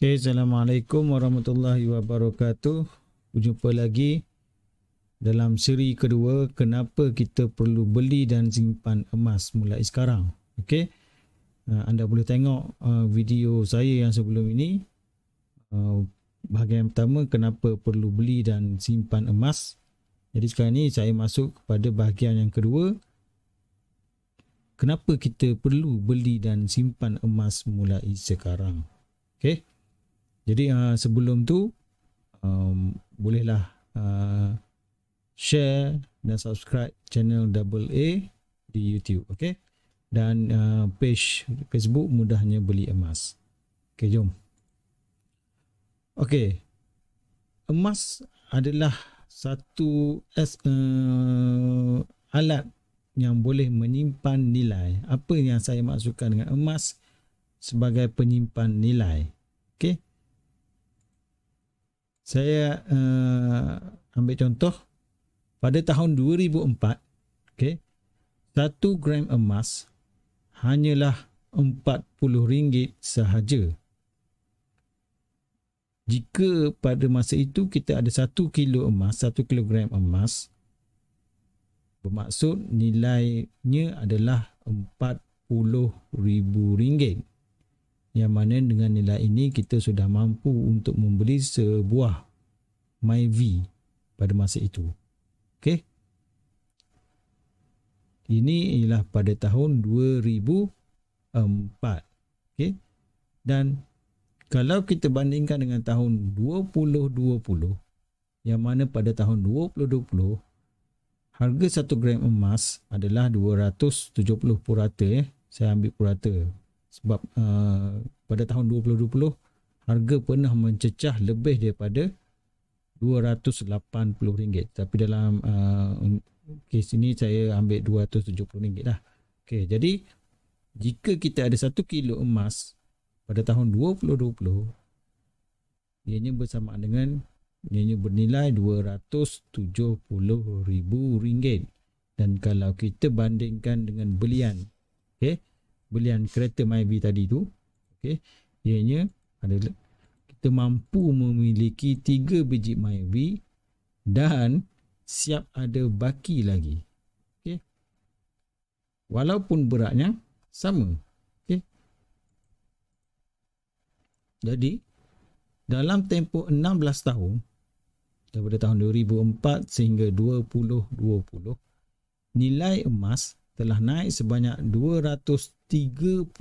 Okay, Assalamualaikum warahmatullahi wabarakatuh. Berjumpa lagi dalam siri kedua, kenapa kita perlu beli dan simpan emas mulai sekarang. Okay, anda boleh tengok video saya yang sebelum ini. Bahagian pertama, kenapa perlu beli dan simpan emas. Jadi sekarang ni saya masuk kepada bahagian yang kedua, kenapa kita perlu beli dan simpan emas mulai sekarang. Okay. Jadi sebelum tu bolehlah share dan subscribe channel Double A di YouTube, okey? Dan page Facebook Mudahnya Beli Emas. Okey, jom. Okey. Emas adalah satu alat yang boleh menyimpan nilai. Apa yang saya maksudkan dengan emas sebagai penyimpan nilai? Okey. Saya ambil contoh pada tahun 2004, okay, 1 gram emas hanyalah RM40 sahaja. Jika pada masa itu kita ada 1 kilo emas, 1 kilogram emas, bermaksud nilainya adalah RM40,000. Yang mana dengan nilai ini kita sudah mampu untuk membeli sebuah MyV pada masa itu. Okey. Ini ialah pada tahun 2004. Okey. Dan kalau kita bandingkan dengan tahun 2020, yang mana pada tahun 2020 harga 1 gram emas adalah 270 purata. Saya ambil purata. Sebab pada tahun 2020 harga pernah mencecah lebih daripada RM280. Tapi dalam kes ini saya ambil RM270 lah. Okey, jadi jika kita ada 1 kilo emas pada tahun 2020, ianya bersamaan dengan ianya bernilai RM270,000. Dan kalau kita bandingkan dengan belian, okey, belian kereta MyV tadi tu, okey, ianya adalah kita mampu memiliki 3 biji MyV dan siap ada baki lagi. Okey. Walaupun beratnya sama. Okey. Jadi dalam tempoh 16 tahun daripada tahun 2004 sehingga 2020, nilai emas telah naik sebanyak 230,000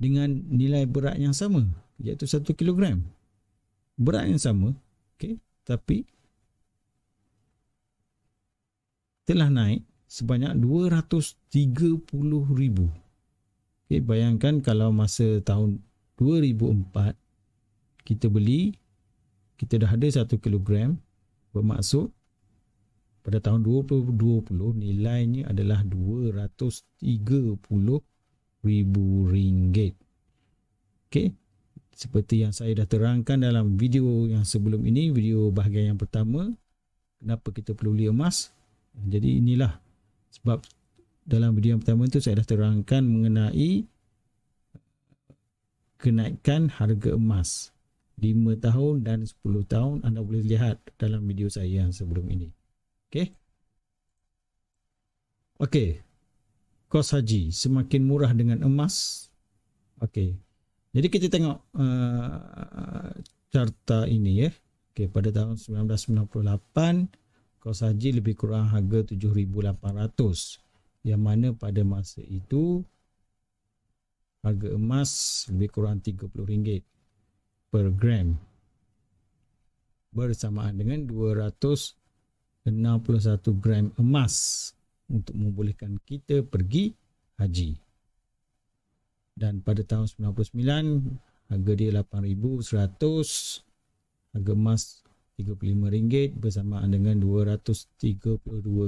dengan nilai berat yang sama, iaitu 1 kilogram. Berat yang sama, okay, tapi telah naik sebanyak 230,000. Okay, bayangkan kalau masa tahun 2004 kita beli, kita dah ada 1 kilogram, bermaksud pada tahun 2020 nilainya adalah RM230,000. Okey, seperti yang saya dah terangkan dalam video yang sebelum ini, video bahagian yang pertama, kenapa kita perlu beli emas. Jadi inilah sebab dalam video yang pertama itu saya dah terangkan mengenai kenaikan harga emas 5 tahun dan 10 tahun. Anda boleh lihat dalam video saya yang sebelum ini. Okey. Okey. Kos haji semakin murah dengan emas. Okey. Jadi kita tengok carta ini ya. Okey, pada tahun 1998 kos haji lebih kurang harga 7,800. Yang mana pada masa itu harga emas lebih kurang RM30 per gram. Bersamaan dengan 261 gram emas untuk membolehkan kita pergi haji. Dan pada tahun 99 harga dia RM8,100, harga emas RM35 bersamaan dengan 232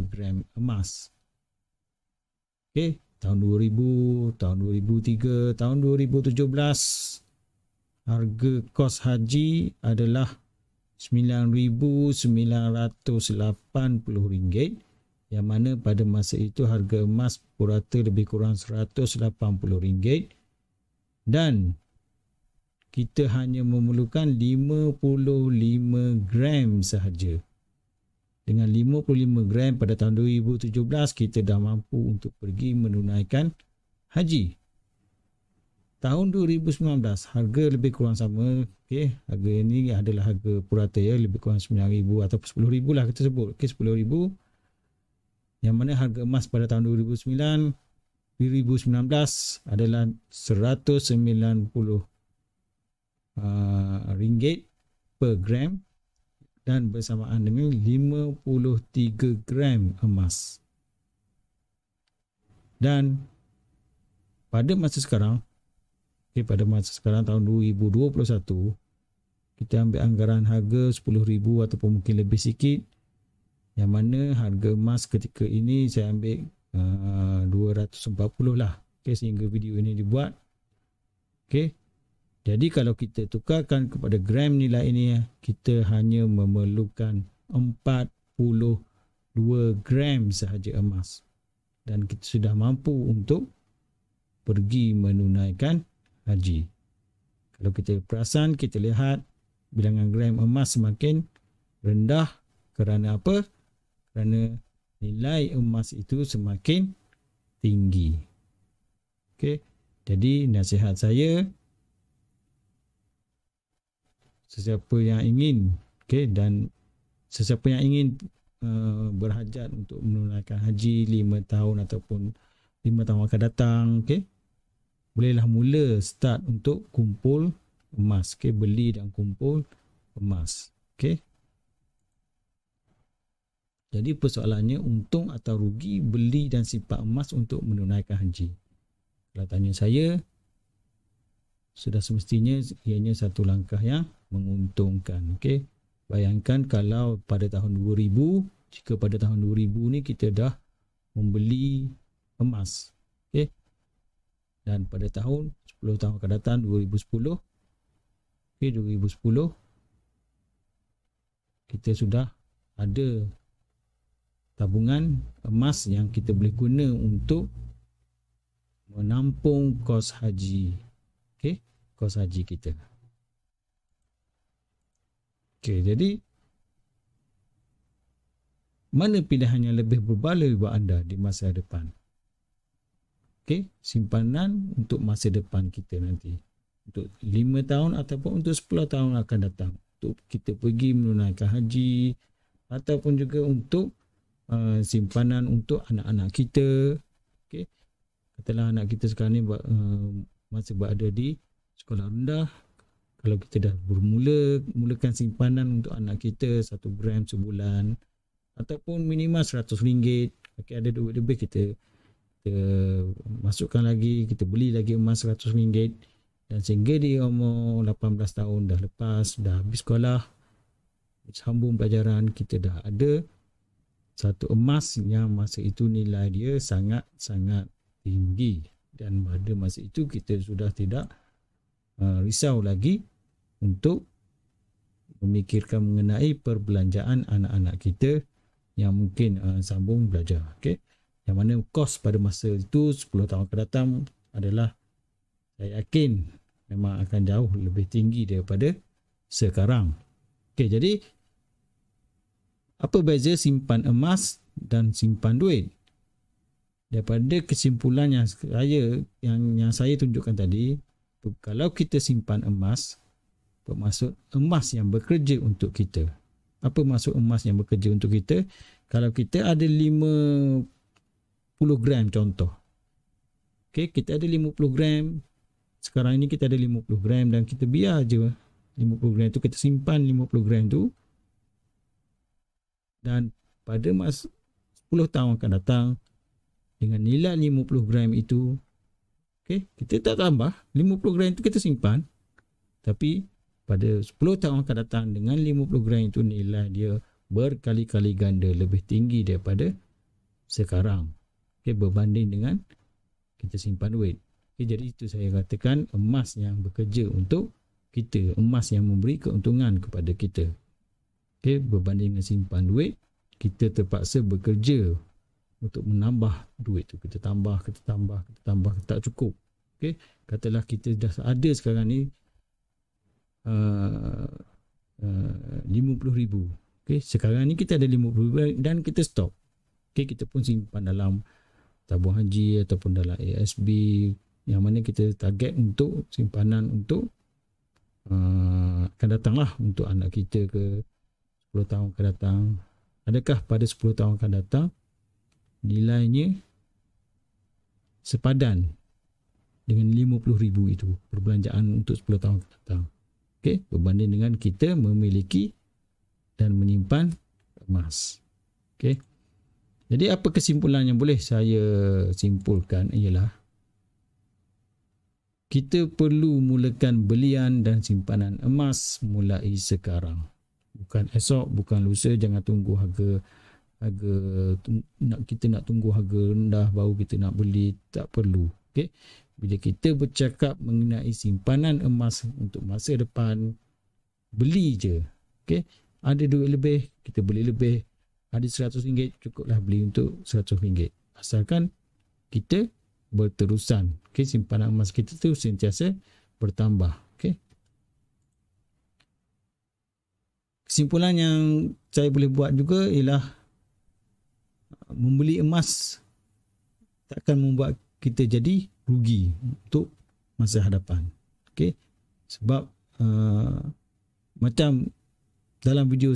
gram emas. Okey, tahun 2000, tahun 2003, tahun 2017 harga kos haji adalah RM9,980, yang mana pada masa itu harga emas purata lebih kurang RM180. Dan kita hanya memerlukan 55 gram sahaja. Dengan 55 gram pada tahun 2017, kita dah mampu untuk pergi menunaikan haji. Tahun 2019, harga lebih kurang sama. Okay, harga ini adalah harga purata ya, lebih kurang 9,000 atau 10,000 lah kita sebut. Okay, 10,000. Yang mana harga emas pada tahun 2019 adalah 190 ringgit per gram dan bersamaan dengan 53 gram emas. Dan pada masa sekarang, tahun 2021, kita ambil anggaran harga 10,000 ataupun mungkin lebih sikit, yang mana harga emas ketika ini saya ambil 240 lah, sehingga video ini dibuat. Jadi kalau kita tukarkan kepada gram nilai ini, kita hanya memerlukan 42 gram sahaja emas. Dan kita sudah mampu untuk pergi menunaikan haji. Kalau kita perasan, kita lihat bilangan gram emas semakin rendah. Kerana apa? Kerana nilai emas itu semakin tinggi. Jadi nasihat saya, sesiapa yang ingin dan sesiapa yang ingin berhajat untuk menunaikan haji 5 tahun ataupun 5 tahun akan datang, bolehlah mula start untuk kumpul emas, beli dan kumpul emas. Jadi persoalannya, untung atau rugi beli dan simpan emas untuk menunaikan haji. Kalau tanya saya, sudah semestinya ianya satu langkah yang menguntungkan. Bayangkan kalau pada tahun 2000, jika pada tahun 2000 ni kita dah membeli emas. Dan pada tahun 10 tahun akan datang 2010, 2010 kita sudah ada tabungan emas yang kita boleh guna untuk menampung kos haji. Kos haji kita. Jadi mana pilihan yang lebih berbaloi buat anda di masa depan? Simpanan untuk masa depan kita nanti, untuk 5 tahun ataupun untuk 10 tahun akan datang, untuk kita pergi menunaikan haji, ataupun juga untuk simpanan untuk anak-anak kita. Katalah anak kita sekarang ni masih berada di sekolah rendah. Kalau kita dah mulakan simpanan untuk anak kita 1 gram sebulan ataupun minimal RM100, ada duit lebih, kita masukkan lagi, kita beli lagi emas RM100, dan sehingga dia umur 18 tahun dah lepas, dah habis sekolah, sambung pelajaran, kita dah ada satu emas yang masa itu nilai dia sangat-sangat tinggi, dan pada masa itu kita sudah tidak risau lagi untuk memikirkan mengenai perbelanjaan anak-anak kita yang mungkin sambung belajar. Yang mana kos pada masa itu 10 tahun akan datang adalah, saya yakin memang akan jauh lebih tinggi daripada sekarang. Jadi apa beza simpan emas dan simpan duit? Daripada kesimpulan yang saya tunjukkan tadi, kalau kita simpan emas, bermaksud emas yang bekerja untuk kita. Apa maksud emas yang bekerja untuk kita? Kalau kita ada 50 gram contoh. Kita ada 50 gram. Sekarang ini kita ada 50 gram dan kita biar je 50 gram tu, kita simpan 50 gram tu. Dan pada masa 10 tahun akan datang, dengan nilai 50 gram itu, kita tak tambah, 50 gram itu kita simpan. Tapi pada 10 tahun akan datang, dengan 50 gram itu nilai dia berkali-kali ganda lebih tinggi daripada sekarang. Berbanding dengan kita simpan duit. Jadi itu saya katakan emas yang bekerja untuk kita, emas yang memberi keuntungan kepada kita. Berbanding dengan simpan duit, kita terpaksa bekerja untuk menambah duit tu. Kita tambah, tak cukup. Katalah kita dah ada sekarang ni RM50,000. Okay, sekarang ni kita ada RM50,000 dan kita stop. Okay, kita pun simpan dalam tabung haji ataupun dalam ASB, yang mana kita target untuk simpanan untuk akan datang lah, untuk anak kita ke 10 tahun akan datang. Adakah pada 10 tahun akan datang nilainya sepadan dengan RM50,000 itu, perbelanjaan untuk 10 tahun akan datang. Okay, berbanding dengan kita memiliki dan menyimpan emas. Okay, jadi apa kesimpulan yang boleh saya simpulkan ialah kita perlu mulakan belian dan simpanan emas mulai sekarang. Bukan esok, bukan lusa. Jangan tunggu harga kita nak tunggu harga rendah baru kita nak beli. Tak perlu. Okay? Bila kita bercakap mengenai simpanan emas untuk masa depan, beli je. Okay? Ada duit lebih, kita beli lebih. Ada RM100, cukuplah beli untuk RM100. Asalkan kita berterusan. Okay? Simpanan emas kita tu sentiasa bertambah. Okay? Kesimpulan yang saya boleh buat juga ialah membeli emas takkan membuat kita jadi rugi untuk masa hadapan. Okay? Sebab macam dalam video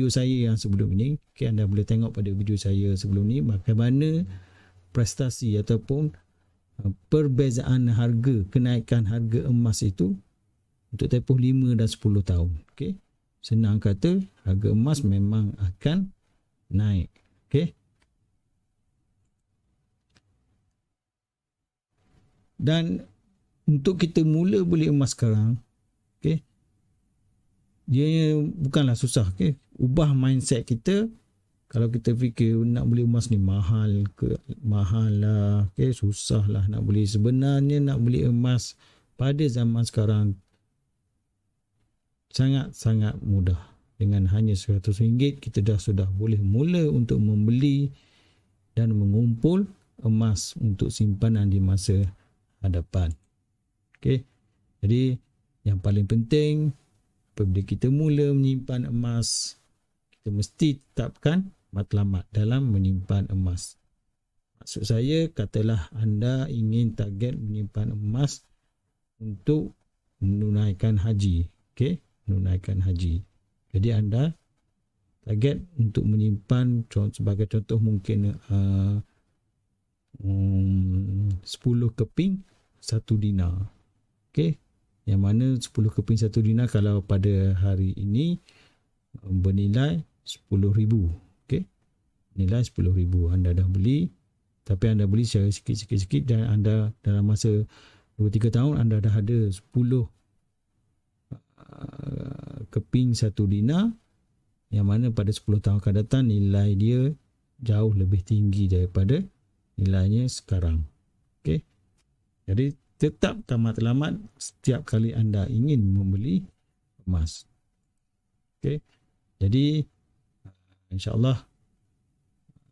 saya yang sebelum ini, okay, anda boleh tengok pada video saya sebelum ni bagaimana prestasi ataupun perbezaan harga, kenaikan harga emas itu untuk tempoh 5 dan 10 tahun. Okay? Senang kata, harga emas memang akan naik. Okay? Dan untuk kita mula beli emas sekarang, okay, dia bukanlah susah. Okay? Ubah mindset kita. Kalau kita fikir nak beli emas ni mahal lah, okay, susah lah nak beli. Sebenarnya nak beli emas pada zaman sekarang sangat-sangat mudah. Dengan hanya RM100 kita sudah boleh mula untuk membeli dan mengumpul emas untuk simpanan di masa hadapan. Okay. Jadi yang paling penting apabila kita mula menyimpan emas, kita mesti tetapkan matlamat dalam menyimpan emas. Maksud saya, katalah anda ingin target menyimpan emas untuk menunaikan haji. Okay? Menunaikan haji. Jadi anda target untuk menyimpan, sebagai contoh mungkin 10 keping 1 dinar. Okay? Yang mana 10 keping 1 dinar kalau pada hari ini bernilai RM10,000. Okay? Nilai RM10,000. Anda dah beli, tapi anda beli secara sikit-sikit dan anda dalam masa 2-3 tahun anda dah ada 10 keping 1 dinar, yang mana pada 10 tahun akan datang nilai dia jauh lebih tinggi daripada nilainya sekarang. Okay? Jadi tetapkan matlamat setiap kali anda ingin membeli emas. Okay? Jadi insya-Allah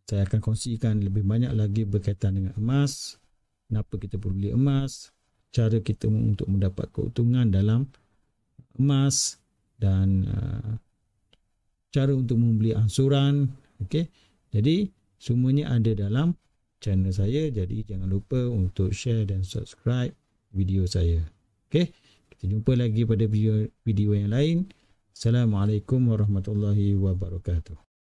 saya akan kongsikan lebih banyak lagi berkaitan dengan emas, kenapa kita perlu beli emas, cara kita untuk mendapat keuntungan dalam emas, dan cara untuk membeli angsuran. Okay? Jadi semuanya ada dalam channel saya. Jadi jangan lupa untuk share dan subscribe video saya. Okay? Kita jumpa lagi pada video yang lain. Assalamualaikum warahmatullahi wabarakatuh.